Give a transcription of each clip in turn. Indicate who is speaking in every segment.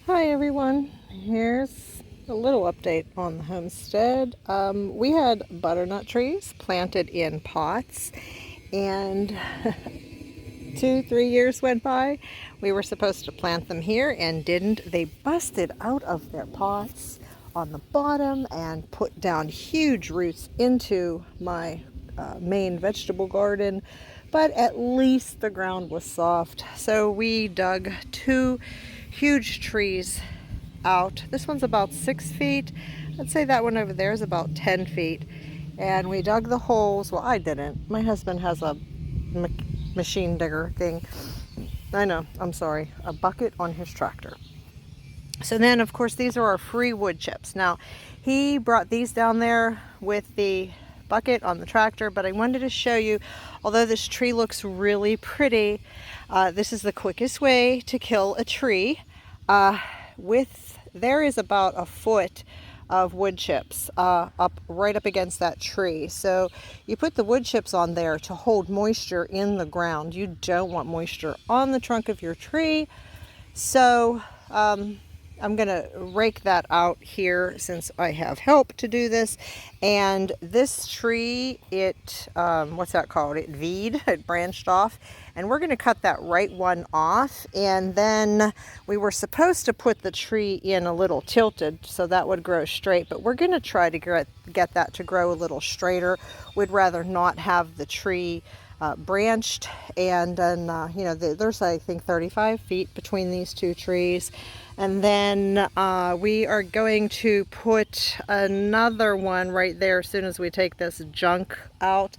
Speaker 1: Hi everyone, here's a little update on the homestead. We had butternut trees planted in pots, and 2, 3 years went by. We were supposed to plant them here and didn't. They busted out of their pots on the bottom and put down huge roots into my main vegetable garden, but at least the ground was soft. So we dug two huge trees out. This one's about 6 feet. I'd say that one over there is about 10 feet. And we dug the holes. Well, I didn't. My husband has a machine digger thing. I know, I'm sorry, a bucket on his tractor. So then, of course, these are our free wood chips. Now, he brought these down there with the bucket on the tractor, but I wanted to show you, although this tree looks really pretty, this is the quickest way to kill a tree. There is about a foot of wood chips right up against that tree. So you put the wood chips on there to hold moisture in the ground. You don't want moisture on the trunk of your tree. So I'm gonna rake that out here since I have help to do this. And this tree, what's that called? It branched off, and we're gonna cut that right one off. And then we were supposed to put the tree in a little tilted so that would grow straight, but we're gonna try to get that to grow a little straighter. We'd rather not have the tree branched, and then there's, I think, 35 feet between these two trees. And then we are going to put another one right there as soon as we take this junk out,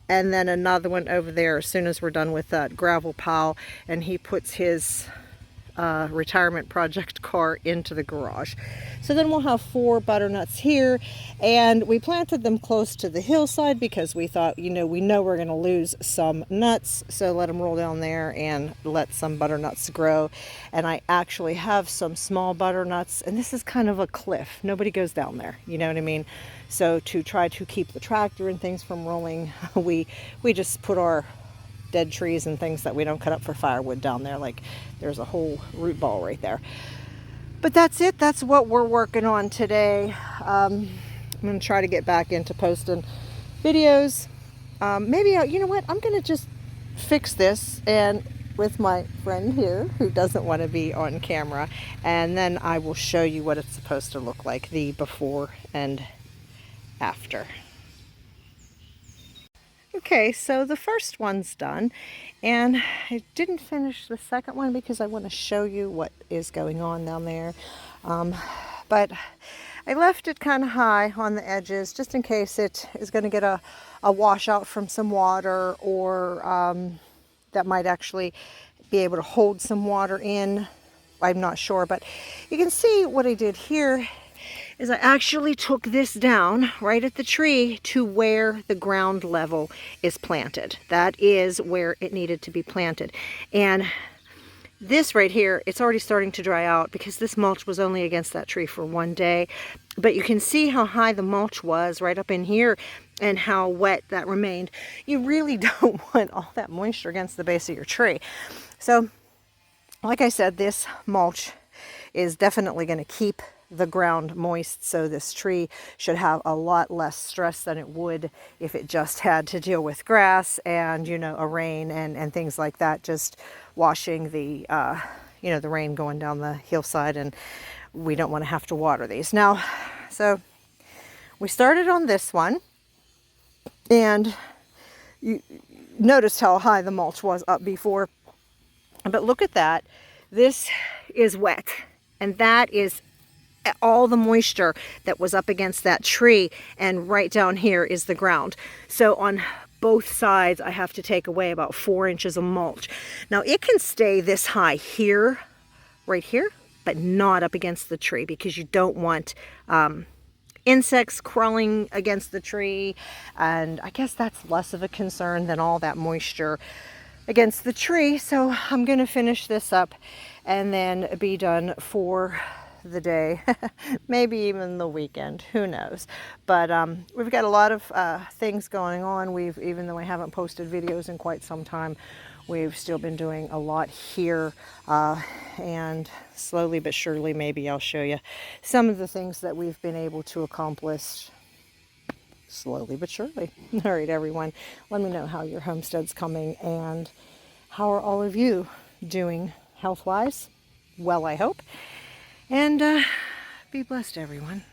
Speaker 1: and then another one over there as soon as we're done with that gravel pile and he puts his retirement project car into the garage. So then we'll have 4 butternuts here, and we planted them close to the hillside because we thought, we know we're going to lose some nuts, so let them roll down there and let some butternuts grow. And I actually have some small butternuts, and this is kind of a cliff. Nobody goes down there, you know what I mean? So to try to keep the tractor and things from rolling, we just put our dead trees and things that we don't cut up for firewood down there. Like, there's a whole root ball right there. But that's it. That's what we're working on today. I'm going to try to get back into posting videos. Maybe, you know what? I'm going to just fix this and with my friend here who doesn't want to be on camera, and then I will show you what it's supposed to look like, the before and after. Okay, so the first one's done, and I didn't finish the second one because I want to show you what is going on down there. But I left it kind of high on the edges just in case it is going to get a washout from some water, or that might actually be able to hold some water in. I'm not sure, but you can see what I did here is I actually took this down right at the tree to where the ground level is planted. That is where it needed to be planted. And this right here, it's already starting to dry out because this mulch was only against that tree for 1 day. But you can see how high the mulch was right up in here and how wet that remained. You really don't want all that moisture against the base of your tree. So, like I said, this mulch is definitely going to keep the ground moist, so this tree should have a lot less stress than it would if it just had to deal with grass and a rain and things like that, just washing the the rain going down the hillside, and we don't want to have to water these now. So we started on this one, and you noticed how high the mulch was up before, but look at that. This is wet, and that is all the moisture that was up against that tree, and right down here is the ground. So on both sides I have to take away about 4 inches of mulch. Now it can stay this high here, right here, but not up against the tree because you don't want insects crawling against the tree, and I guess that's less of a concern than all that moisture against the tree. So I'm going to finish this up and then be done for the day, maybe even the weekend, who knows. But we've got a lot of things going on. Even though I haven't posted videos in quite some time, We've still been doing a lot here, and slowly but surely maybe I'll show you some of the things that we've been able to accomplish slowly but surely. All right, everyone, let me know how your homestead's coming and how are all of you doing health-wise? Well, I hope. And be blessed, everyone.